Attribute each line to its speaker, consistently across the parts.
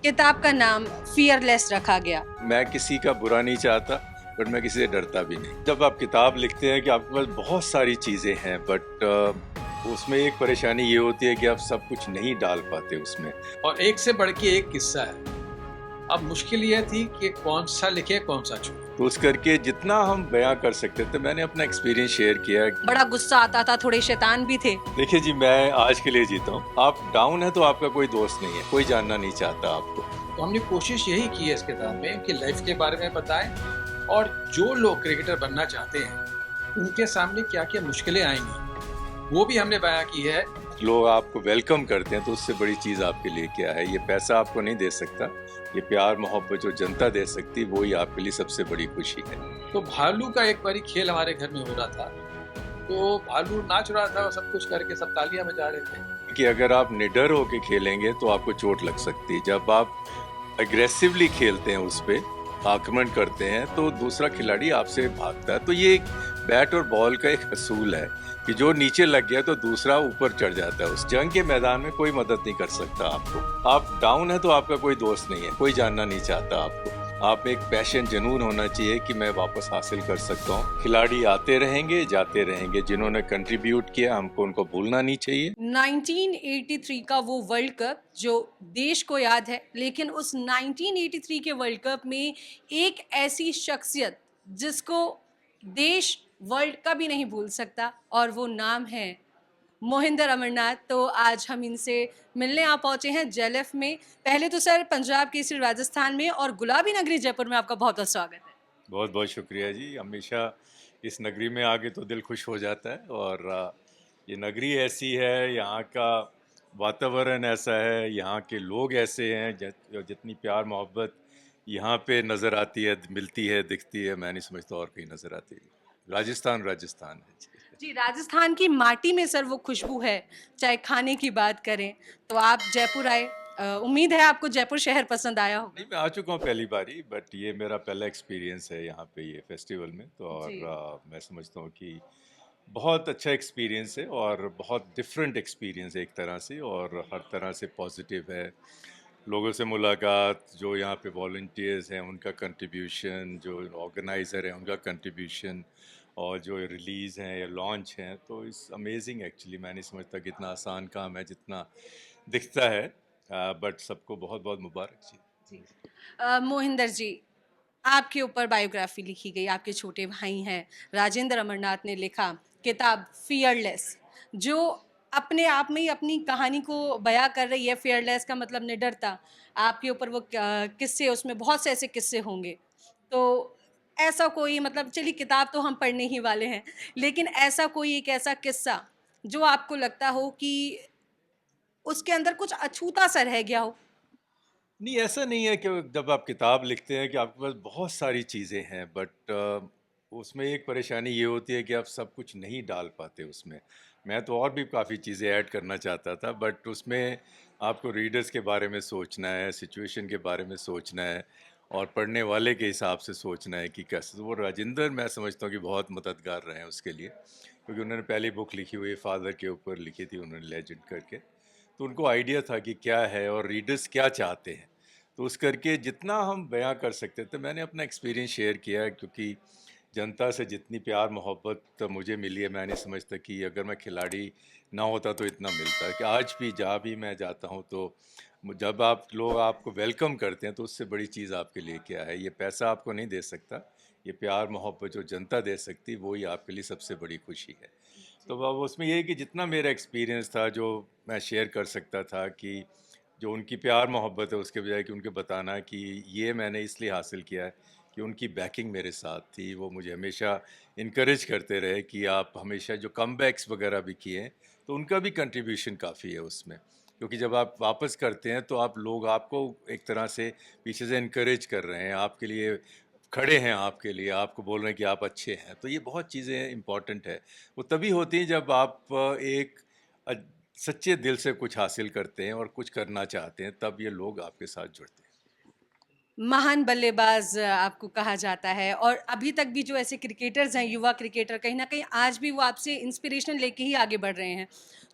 Speaker 1: किताब का नाम फियरलेस रखा गया।
Speaker 2: मैं किसी का बुरा नहीं चाहता, बट मैं किसी से डरता भी नहीं। जब आप किताब लिखते हैं कि आपके पास बहुत सारी चीज़ें हैं, बट उसमें एक परेशानी ये होती है कि आप सब कुछ नहीं डाल पाते उसमें।
Speaker 3: और एक से बढ़ के एक किस्सा है। अब मुश्किल ये थी कि कौन सा लिखे कौन सा छोड़े।
Speaker 2: तो उस करके जितना हम बयां कर सकते थे, मैंने अपना एक्सपीरियंस शेयर किया।
Speaker 1: बड़ा गुस्सा आता था, थोड़े शैतान भी थे।
Speaker 2: देखिए जी, मैं आज के लिए जीता हूँ। आप डाउन है तो आपका कोई दोस्त नहीं है, कोई जानना नहीं चाहता आपको।
Speaker 3: तो हमने कोशिश यही की है इस किताब में कि लाइफ के बारे में बताएं, और जो लोग क्रिकेटर बनना चाहते हैं उनके सामने क्या क्या मुश्किलें आएंगी वो भी हमने बयां की है।
Speaker 2: लोग आपको वेलकम करते हैं तो उससे बड़ी चीज़ आपके लिए क्या है। ये पैसा आपको नहीं दे सकता, ये प्यार मोहब्बत जो जनता दे सकती, वो ही आपके लिए सबसे बड़ी खुशी है।
Speaker 3: तो भालू का एक बारी खेल हमारे घर में हो रहा था, तो भालू नाच रहा था और सब कुछ करके सब तालियां बजा रहे थे
Speaker 2: कि अगर आप निडर होके खेलेंगे तो आपको चोट लग सकती है। जब आप अग्रेसिवली खेलते हैं, उस पे आक्रमण करते हैं, तो दूसरा खिलाड़ी आपसे भागता है। तो ये एक बैट और बॉल का एक असूल है कि जो नीचे लग गया तो दूसरा ऊपर चढ़ जाता है। उस जंग के मैदान में कोई मदद नहीं कर सकता आपको। आप डाउन है तो आपका कोई दोस्त नहीं है, कोई जानना नहीं चाहता आपको। आप में एक पैशन, जुनून होना चाहिए कि मैं वापस हासिल कर सकता हूँ। खिलाड़ी आते रहेंगे, जाते रहेंगे। जिन्होंने कंट्रीब्यूट किया, हमको उनको भूलना नहीं चाहिए।
Speaker 1: 1983 का वो वर्ल्ड कप जो देश को याद है, लेकिन उस 1983 के वर्ल्ड कप में एक ऐसी शख्सियत जिसको देश वर्ल्ड कभी नहीं भूल सकता, और वो नाम है मोहिंदर अमरनाथ। तो आज हम इनसे मिलने आ पहुंचे हैं जेएलएफ में। पहले तो सर, पंजाब केसरी राजस्थान में और गुलाबी नगरी जयपुर में आपका बहुत बहुत स्वागत है।
Speaker 2: बहुत बहुत शुक्रिया जी। हमेशा इस नगरी में आके तो दिल खुश हो जाता है। और ये नगरी ऐसी है, यहाँ का वातावरण ऐसा है, यहाँ के लोग ऐसे हैं, जितनी प्यार मोहब्बत यहाँ पे नज़र आती है, मिलती है, दिखती है, मैं नहीं समझता और कहीं नज़र आती है। राजस्थान राजस्थान है जी।
Speaker 1: जी, राजस्थान की माटी में सर वो खुशबू है। चाहे खाने की बात करें तो आप जयपुर आए, उम्मीद है आपको जयपुर शहर पसंद आया होगा।
Speaker 2: नहीं, मैं आ चुका हूँ पहली बारी, बट ये मेरा पहला एक्सपीरियंस है यहाँ पे ये फेस्टिवल में। तो और
Speaker 1: जी।
Speaker 2: मैं समझता हूँ कि बहुत अच्छा एक्सपीरियंस है और बहुत डिफरेंट एक्सपीरियंस है एक तरह से, और हर तरह से पॉजिटिव है। लोगों से मुलाकात, जो यहाँ पे वॉल्टियर्स हैं उनका कंट्रीब्यूशन, जो ऑर्गेनाइज़र हैं उनका कंट्रीब्यूशन, और जो रिलीज़ हैं या लॉन्च हैं, तो इस अमेजिंग। एक्चुअली मैं नहीं समझता कि इतना आसान काम है जितना दिखता है। बट सबको बहुत बहुत मुबारक जी।
Speaker 1: जी। मोहिंदर जी, आपके ऊपर बायोग्राफी लिखी गई, आपके छोटे भाई हैं राजेंद्र अमरनाथ ने लिखा किताब फियरलेस, जो अपने आप में ही अपनी कहानी को बयां कर रही है। फियरलेस का मतलब निडरता। आपके ऊपर वो किस्से, उसमें बहुत से ऐसे किस्से होंगे। तो ऐसा कोई, मतलब चलिए किताब तो हम पढ़ने ही वाले हैं, लेकिन ऐसा कोई एक ऐसा किस्सा जो आपको लगता हो कि उसके अंदर कुछ अछूता सा रह गया हो।
Speaker 2: नहीं, ऐसा नहीं है कि जब आप किताब लिखते हैं कि आपके पास बहुत सारी चीज़ें हैं, बट उसमें एक परेशानी ये होती है कि आप सब कुछ नहीं डाल पाते उसमें। मैं तो और भी काफ़ी चीज़ें ऐड करना चाहता था, बट उसमें आपको रीडर्स के बारे में सोचना है, सिचुएशन के बारे में सोचना है, और पढ़ने वाले के हिसाब से सोचना है कि कैसे। वो राजेंद्र, मैं समझता हूँ कि बहुत मददगार रहे हैं उसके लिए, क्योंकि उन्होंने पहली बुक लिखी हुई फादर के ऊपर लिखी थी उन्होंने, लेजेंड करके। तो उनको आइडिया था कि क्या है और रीडर्स क्या चाहते हैं। तो उस करके जितना हम बयां कर सकते थे, मैंने अपना एक्सपीरियंस शेयर किया है। क्योंकि जनता से जितनी प्यार मोहब्बत मुझे मिली है, मैं नहीं समझता कि अगर मैं खिलाड़ी ना होता तो इतना मिलता। कि आज भी जहाँ भी मैं जाता हूँ, तो जब आप लोग आपको वेलकम करते हैं, तो उससे बड़ी चीज़ आपके लिए क्या है। ये पैसा आपको नहीं दे सकता, ये प्यार मोहब्बत जो जनता दे सकती, वो ही आपके लिए सबसे बड़ी खुशी है। तो अब उसमें ये है कि जितना मेरा एक्सपीरियंस था, जो मैं शेयर कर सकता था, कि जो उनकी प्यार मोहब्बत है, उसके बजाय कि उनके बताना कि ये मैंने इसलिए हासिल किया है कि उनकी बैकिंग मेरे साथ थी। वो मुझे हमेशा इनक्रेज करते रहे कि आप हमेशा जो कमबैक्स वगैरह भी किए हैं, तो उनका भी कंट्रीब्यूशन काफ़ी है उसमें। क्योंकि जब आप वापस करते हैं तो आप लोग आपको एक तरह से पीछे से इनक्रेज कर रहे हैं, आपके लिए खड़े हैं, आपके लिए आपको बोल रहे हैं कि आप अच्छे हैं। तो ये बहुत चीज़ें इम्पॉर्टेंट है। वो तभी होती हैं जब आप एक अ, सच्चे दिल से कुछ हासिल करते हैं और कुछ करना चाहते हैं, तब ये लोग आपके साथ जुड़ते हैं।
Speaker 1: महान बल्लेबाज आपको कहा जाता है, और अभी तक भी जो ऐसे क्रिकेटर्स हैं, युवा क्रिकेटर, कहीं ना कहीं आज भी वो आपसे इंस्पिरेशन लेके ही आगे बढ़ रहे हैं।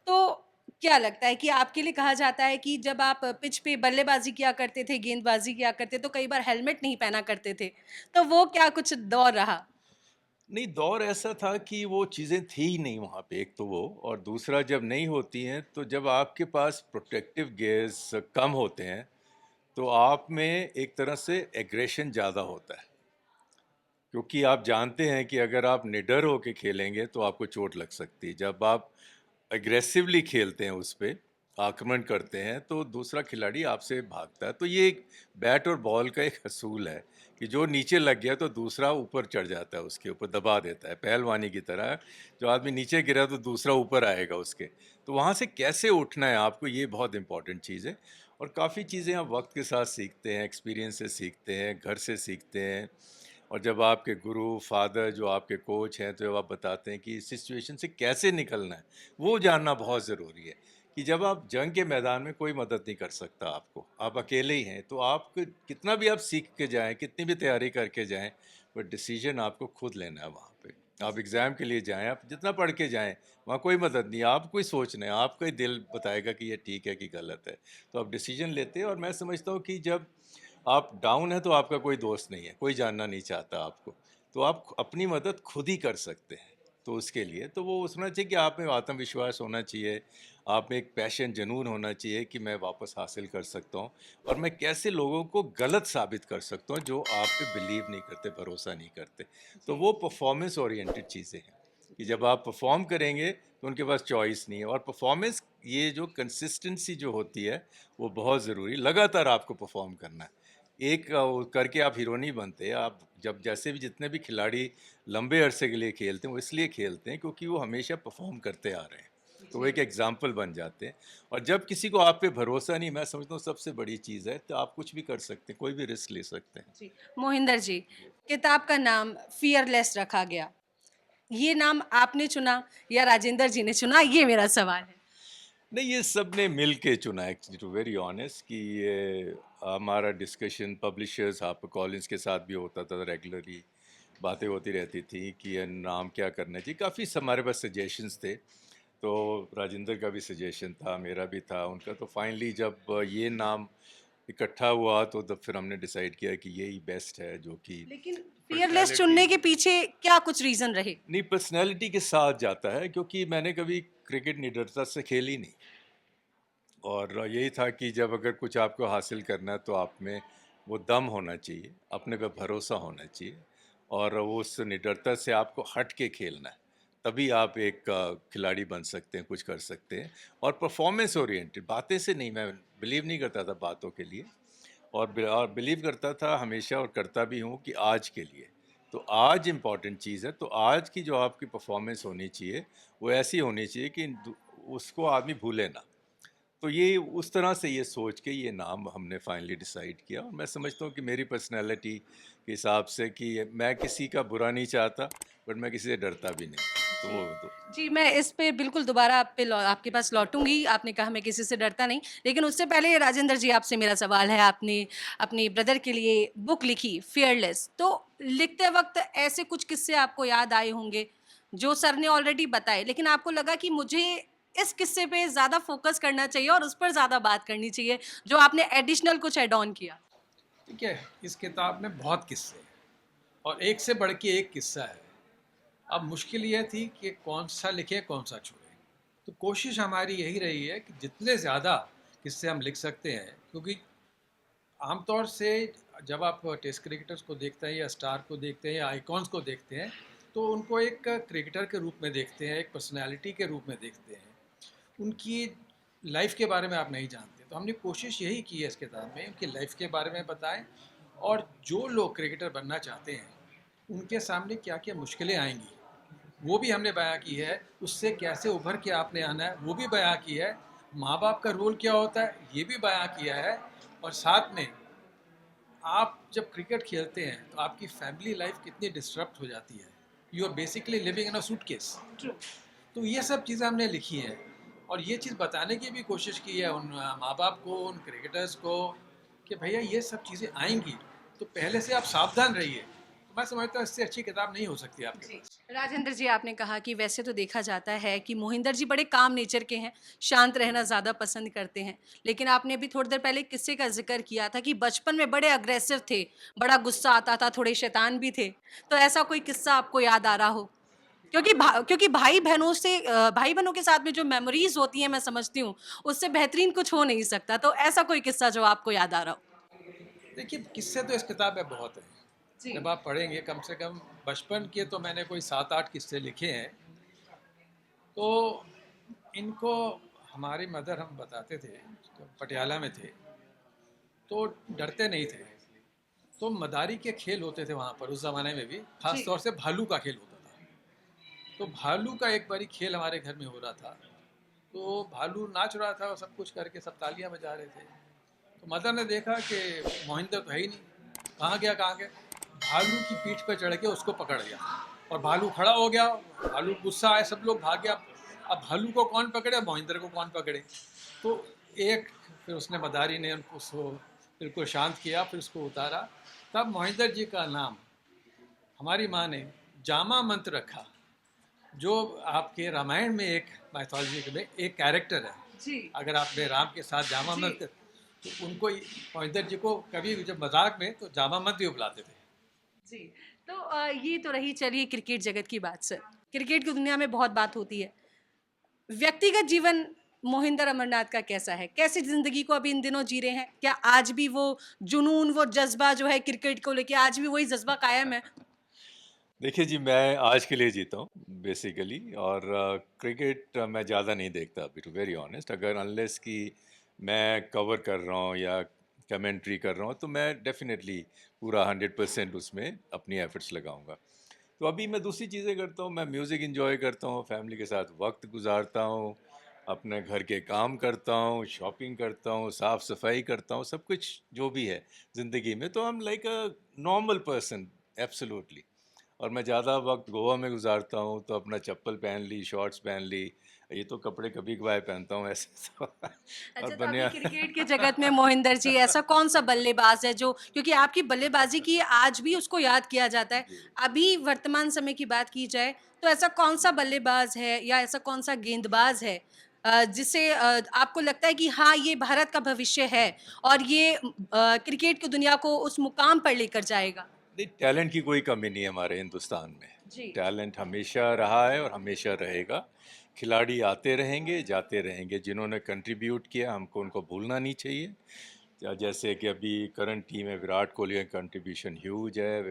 Speaker 1: तो क्या लगता है कि आपके लिए कहा जाता है कि जब आप पिच पे बल्लेबाजी किया करते थे, गेंदबाजी किया करते तो कई बार हेलमेट नहीं पहना करते थे, तो वो क्या कुछ दौर रहा?
Speaker 2: नहीं, दौर ऐसा था कि वो चीज़ें थी ही नहीं वहाँ पे, एक तो वो, और दूसरा जब नहीं होती हैं तो जब आपके पास प्रोटेक्टिव गियर्स कम होते हैं तो आप में एक तरह से एग्रेशन ज़्यादा होता है, क्योंकि आप जानते हैं कि अगर आप निडर होके खेलेंगे तो आपको चोट लग सकती है। जब आप एग्रेसिवली खेलते हैं, उस पे आक्रमण करते हैं, तो दूसरा खिलाड़ी आपसे भागता है। तो ये एक बैट और बॉल का एक असूल है कि जो नीचे लग गया तो दूसरा ऊपर चढ़ जाता है, उसके ऊपर दबा देता है, पहलवानी की तरह। जो आदमी नीचे गिरा तो दूसरा ऊपर आएगा उसके। तो वहाँ से कैसे उठना है आपको, ये बहुत इंपॉर्टेंट चीज़ है। और काफ़ी चीज़ें आप वक्त के साथ सीखते हैं, एक्सपीरियंस से सीखते हैं, घर से सीखते हैं। और जब आपके गुरु फादर जो आपके कोच हैं, तो जब आप बताते हैं कि इस सिचुएशन से कैसे निकलना है, वो जानना बहुत ज़रूरी है। कि जब आप जंग के मैदान में कोई मदद नहीं कर सकता आपको, आप अकेले ही हैं, तो आप कितना भी आप सीख के जाएं, कितनी भी तैयारी करके जाएं, बट डिसीजन आपको खुद लेना है वहाँ पे। आप एग्ज़ाम के लिए जाएं, आप जितना पढ़ के जाएं, वहाँ कोई मदद नहीं, आपको ही सोचना है, आपका ही दिल बताएगा कि ये ठीक है कि गलत है। तो आप डिसीजन लेते हैं। और मैं समझता हूँ कि जब आप डाउन है तो आपका कोई दोस्त नहीं है, कोई जानना नहीं चाहता आपको, तो आप अपनी मदद खुद ही कर सकते हैं। तो उसके लिए तो वो होना चाहिए कि आप में आत्मविश्वास होना चाहिए, आप में एक पैशन, जुनून होना चाहिए कि मैं वापस हासिल कर सकता हूँ, और मैं कैसे लोगों को गलत साबित कर सकता हूँ जो आप पे बिलीव नहीं करते, भरोसा नहीं करते। तो वो परफॉर्मेंस ओरिएंटेड चीज़ें हैं कि जब आप परफॉर्म करेंगे तो उनके पास चॉइस नहीं है। और परफॉर्मेंस, ये जो कंसिस्टेंसी जो होती है, वो बहुत ज़रूरी, लगातार आपको परफॉर्म करना है। एक वो करके आप हीरो नहीं बनते। आप जब जैसे भी जितने भी खिलाड़ी लंबे अरसे के लिए खेलते हैं, वो इसलिए खेलते हैं क्योंकि वो हमेशा परफॉर्म करते आ रहे हैं, तो वो एक एग्जाम्पल बन जाते हैं। और जब किसी को आप पे भरोसा नहीं, मैं समझता हूँ सबसे बड़ी चीज़ है, तो आप कुछ भी कर सकते हैं, कोई भी रिस्क ले सकते हैं।
Speaker 1: जी, मोहिंदर जी, किताब का नाम फियरलेस रखा गया। ये नाम आपने चुना या राजेंद्र जी ने चुना, ये मेरा सवाल है।
Speaker 2: नहीं, ये सब ने मिल के चुना है, टू वेरी ऑनेस्ट, कि ये हमारा डिस्कशन पब्लिशर्स हार्पर कॉलिंस के साथ भी होता था, रेगुलरली बातें होती रहती थी कि ये नाम क्या करना चाहिए। काफ़ी हमारे पास सजेशंस थे, तो राजेंद्र का भी सजेशन था, मेरा भी था, उनका। तो फाइनली जब ये नाम इकट्ठा हुआ तो तब फिर हमने डिसाइड किया कि यही बेस्ट है, जो कि
Speaker 1: लेकिन फियरलेस
Speaker 2: पर्सनैलिटी,
Speaker 1: चुनने के पीछे क्या कुछ रीजन रहे?
Speaker 2: नहीं, पर्सनैलिटी के साथ जाता है, क्योंकि मैंने कभी क्रिकेट निडरता से खेली नहीं। और यही था कि जब अगर कुछ आपको हासिल करना है तो आप में वो दम होना चाहिए, अपने पे भरोसा होना चाहिए, और वो उस निडरता से आपको हट के खेलना है। तभी आप एक खिलाड़ी बन सकते हैं, कुछ कर सकते हैं। और परफॉर्मेंस ओरिएंटेड, बातें से नहीं, मैं बिलीव नहीं करता था बातों के लिए, और बिलीव करता था हमेशा, और करता भी हूँ कि आज के लिए। तो आज इम्पॉर्टेंट चीज़ है, तो आज की जो आपकी परफॉर्मेंस होनी चाहिए वो ऐसी होनी चाहिए कि उसको आदमी भूले ना। तो ये उस तरह से ये सोच के ये नाम हमने फाइनली डिसाइड किया। और मैं समझता हूँ कि मेरी पर्सनैलिटी के हिसाब से कि मैं किसी का बुरा नहीं चाहता, बट मैं किसी से डरता भी नहीं। तो
Speaker 1: जी।
Speaker 2: वो तो
Speaker 1: जी, मैं इस पे बिल्कुल दोबारा आपके पास लौटूँगी। आपने कहा मैं किसी से डरता नहीं, लेकिन उससे पहले राजेंद्र जी आपसे मेरा सवाल है, आपने अपने ब्रदर के लिए बुक लिखी फियरलेस, तो लिखते वक़्त ऐसे कुछ किस्से आपको याद आए होंगे, जो सर ने ऑलरेडी बताए, लेकिन आपको लगा कि मुझे इस किस्से पे ज़्यादा फ़ोकस करना चाहिए और उस पर ज़्यादा बात करनी चाहिए, जो आपने एडिशनल कुछ ऐड ऑन किया?
Speaker 3: ठीक है, इस किताब में बहुत किस्से हैं और एक से बढ़ के एक किस्सा है। अब मुश्किल यह थी कि कौन सा लिखें, कौन सा छोड़ें। तो कोशिश हमारी यही रही है कि जितने ज़्यादा किस्से हम लिख सकते हैं, क्योंकि आमतौर से जब आप टेस्ट क्रिकेटर्स को देखते हैं या स्टार को देखते हैं या आइकॉन्स को देखते हैं, तो उनको एक क्रिकेटर के रूप में देखते हैं, एक पर्सनैलिटी के रूप में देखते हैं। उनकी लाइफ के बारे में आप नहीं जानते। तो हमने कोशिश यही की है इस किताब में, उनकी लाइफ के बारे में बताएं, और जो लोग क्रिकेटर बनना चाहते हैं उनके सामने क्या क्या मुश्किलें आएंगी वो भी हमने बयां की है। उससे कैसे उभर के आपने आना है वो भी बयां की है। माँ बाप का रोल क्या होता है ये भी बयां किया है। और साथ में आप जब क्रिकेट खेलते हैं तो आपकी फैमिली लाइफ कितनी डिस्टर्ब हो जाती है। You are basically living in a suitcase. तो ये सब चीज़ें हमने लिखी हैं और ये चीज़ बताने की भी कोशिश की है उन माँ बाप को, उन क्रिकेटर्स को, कि भैया ये सब चीज़ें आएंगी, तो पहले से आप सावधान रहिए। तो मैं समझता हूँ इससे अच्छी किताब नहीं हो सकती आपके
Speaker 1: जी
Speaker 3: पास।
Speaker 1: राजेंद्र जी, आपने कहा कि वैसे तो देखा जाता है कि मोहिंदर जी बड़े काम नेचर के हैं, शांत रहना ज़्यादा पसंद करते हैं, लेकिन आपने अभी थोड़ी देर पहले एक किस्से का जिक्र किया था कि बचपन में बड़े अग्रेसिव थे, बड़ा गुस्सा आता था, थोड़े शैतान भी थे। तो ऐसा कोई किस्सा आपको याद आ रहा हो? क्योंकि भाई बहनों के साथ में जो मेमोरीज होती हैं, मैं समझती हूँ उससे बेहतरीन कुछ हो नहीं सकता। तो ऐसा कोई किस्सा जो आपको याद आ रहा हो?
Speaker 3: देखिए, किस्से तो इस किताब में बहुत हैं।
Speaker 1: जी
Speaker 3: जब आप पढ़ेंगे, कम से कम बचपन के तो मैंने कोई 7-8 किस्से लिखे हैं। तो इनको हमारी मदर हम बताते थे, जब पटियाला में थे तो डरते नहीं थे। तो मदारी के खेल होते थे वहाँ पर उस ज़माने में भी, ख़ास
Speaker 1: जी
Speaker 3: तौर से भालू का खेल होता था। तो भालू का एक बारी खेल हमारे घर में हो रहा था। तो भालू नाच रहा था और सब कुछ करके सब तालियां बजा रहे थे। तो मदर ने देखा कि मोहिंदर तो है ही नहीं, कहाँ गया कहाँ गया। भालू की पीठ पर चढ़ के उसको पकड़ गया और भालू खड़ा हो गया। भालू गुस्सा आया, सब लोग भाग गया। अब भालू को कौन पकड़े, मोहिंदर को कौन पकड़े। तो एक फिर उसने मदारी ने उनको उसको बिल्कुल शांत किया, फिर उसको उतारा। तब मोहिंदर जी का नाम हमारी माँ ने जामा मंत्र रखा, जो आपके रामायण में एक माइथोलॉजी में एक कैरेक्टर है।
Speaker 1: जी
Speaker 3: अगर आपने राम के साथ जामा
Speaker 1: जी
Speaker 3: मंत्र, तो उनको मोहिंदर जी को कभी जब मजाक में तो जामा मंत्र ही बुलाते थे।
Speaker 1: जी। तो ये तो रही चलिए क्रिकेट जगत की बात सर। क्रिकेट की दुनिया में बहुत बात होती है। व्यक्तिगत जीवन मोहिंदर अमरनाथ का कैसा है? कैसी ज़िंदगी को अभी इन दिनों जी रहे हैं? क्या आज भी वो जुनून, वो जज़्बा जो है क्रिकेट को लेके आज भी वही जज़्बा कायम है?
Speaker 2: देखिए जी, मैं आज के लिए जीता हूँ बेसिकली। और क्रिकेट मैं ज़्यादा नहीं देखता अभी, टू वेरी ऑनेस्ट। अगर अनलेस कि मैं कवर कर रहा हूँ या कमेंट्री कर रहा हूँ तो मैं डेफिनेटली पूरा 100% उसमें अपनी एफर्ट्स लगाऊंगा। तो अभी मैं दूसरी चीज़ें करता हूँ, मैं म्यूज़िक इंजॉय करता हूँ, फैमिली के साथ वक्त गुजारता हूँ, अपने घर के काम करता हूँ, शॉपिंग करता हूँ, साफ़ सफाई करता हूँ, सब कुछ जो भी है ज़िंदगी में। तो I am like a normal person, absolutely. और मैं ज़्यादा वक्त गोवा में गुजारता हूँ तो अपना चप्पल पहन ली, शॉर्ट्स पहन ली, ये तो कपड़े कभी कभार पहनता हूँ ऐसे तो और
Speaker 1: अच्छा, तो अभी
Speaker 2: बनिया
Speaker 1: क्रिकेट के जगत में मोहिंदर जी ऐसा कौन-सा बल्लेबाज है जो, क्योंकि आपकी बल्लेबाजी की आज भी उसको याद किया जाता है।
Speaker 2: जी।
Speaker 1: अभी वर्तमान समय की बात की जाए तो ऐसा कौन-सा बल्लेबाज है या ऐसा कौन-सा गेंदबाज है जिसे आपको लगता है कि हाँ, ये भारत का भविष्य है और ये क्रिकेट की दुनिया को उस मुकाम पर लेकर जाएगा?
Speaker 2: नहीं, टैलेंट की कोई कमी नहीं है हमारे हिंदुस्तान में।
Speaker 1: जी।
Speaker 2: टैलेंट हमेशा रहा है और हमेशा रहेगा। खिलाड़ी आते रहेंगे, जाते रहेंगे, जिन्होंने कंट्रीब्यूट किया हमको उनको भूलना नहीं चाहिए। जैसे कि अभी करंट टीम में विराट कोहली का कंट्रीब्यूशन ह्यूज है,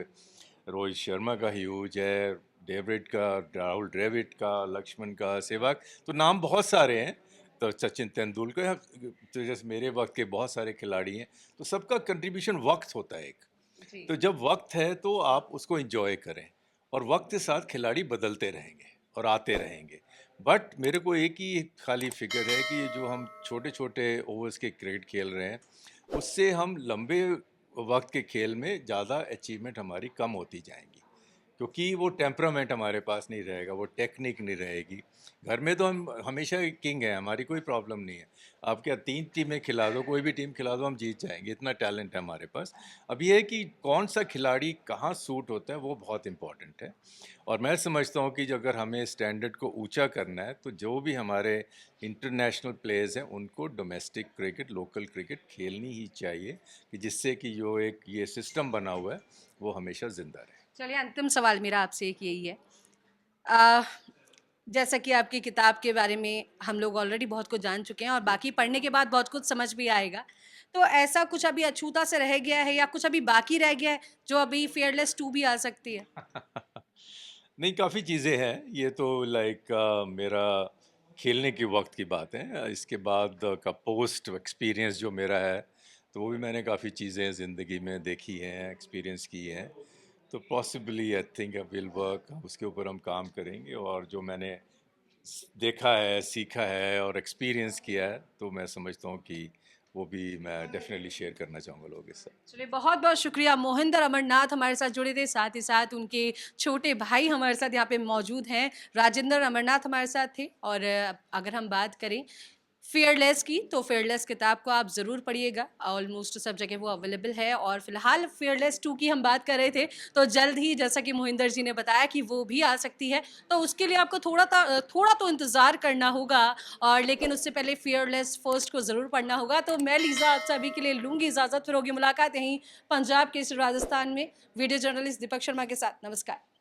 Speaker 2: रोहित शर्मा का ह्यूज है, डेविड का, राहुल द्रविड़ का, लक्ष्मण का, सहवाग, तो नाम बहुत सारे हैं। तो सचिन तेंदुलकर, तो जैसे मेरे वक्त के बहुत सारे खिलाड़ी हैं। तो सबका कंट्रीब्यूशन वक्त होता है एक।
Speaker 1: जी।
Speaker 2: तो जब वक्त है तो आप उसको एंजॉय करें, और वक्त के साथ खिलाड़ी बदलते रहेंगे और आते रहेंगे। बट मेरे को एक ही खाली फिक्र है कि ये जो हम छोटे छोटे ओवर्स के क्रिकेट खेल रहे हैं, उससे हम लंबे वक्त के खेल में ज़्यादा अचीवमेंट हमारी कम होती जाएंगी, क्योंकि वो टेम्परामेंट हमारे पास नहीं रहेगा, वो टेक्निक नहीं रहेगी। घर में तो हम हमेशा किंग हैं, हमारी कोई प्रॉब्लम नहीं है। आप क्या 3 टीमें खिला दो, कोई भी टीम खिला दो, हम जीत जाएंगे, इतना टैलेंट है हमारे पास। अब ये है कि कौन सा खिलाड़ी कहाँ सूट होता है, वो बहुत इंपॉर्टेंट है। और मैं समझता हूँ कि जो अगर हमें स्टैंडर्ड को ऊंचा करना है तो जो भी हमारे इंटरनेशनल प्लेयर्स हैं उनको डोमेस्टिक क्रिकेट, लोकल क्रिकेट खेलनी ही चाहिए, कि जिससे कि जो एक ये सिस्टम बना हुआ है वो हमेशा ज़िंदा रहे।
Speaker 1: चलिए, अंतिम सवाल मेरा आपसे एक यही है। अ, जैसा कि आपकी किताब के बारे में हम लोग ऑलरेडी बहुत कुछ जान चुके हैं और बाकी पढ़ने के बाद बहुत कुछ समझ भी आएगा। तो ऐसा कुछ अभी अछूता से रह गया है या कुछ अभी बाकी रह गया है जो अभी फियरलेस 2 भी आ सकती है?
Speaker 2: नहीं, काफ़ी चीज़ें हैं। ये तो लाइक मेरा खेलने के वक्त की बात है। इसके बाद का पोस्ट एक्सपीरियंस जो मेरा है, तो वो भी मैंने काफ़ी चीज़ें ज़िंदगी में देखी हैं, एक्सपीरियंस की हैं। तो possibly I think will work, उसके ऊपर हम काम करेंगे। और जो मैंने देखा है, सीखा है और एक्सपीरियंस किया है, तो मैं समझता हूँ कि वो भी मैं डेफिनेटली शेयर करना चाहूँगा लोगों के साथ।
Speaker 1: चलिए, बहुत-बहुत शुक्रिया। मोहिंदर अमरनाथ हमारे साथ जुड़े थे, साथ ही साथ उनके छोटे भाई हमारे साथ यहाँ पे मौजूद हैं। राजेंद्र अमरनाथ हमारे साथ थे और अगर हम बात करें फियरलेस की, तो फियरलेस किताब को आप ज़रूर पढ़िएगा, ऑलमोस्ट सब जगह वो अवेलेबल है। और फिलहाल फियरलेस 2 की हम बात कर रहे थे, तो जल्द ही जैसा कि मोहिंदर जी ने बताया कि वो भी आ सकती है, तो उसके लिए आपको थोड़ा तो इंतज़ार करना होगा, और लेकिन उससे पहले फियरलेस फर्स्ट को ज़रूर पढ़ना होगा। तो मैं लीज़ा आप सभी के लिए लूँगी इजाज़त, फिर होगी मुलाकात यहीं पंजाब के इस राजस्थान में वीडियो जर्नलिस्ट दीपक शर्मा के साथ। नमस्कार।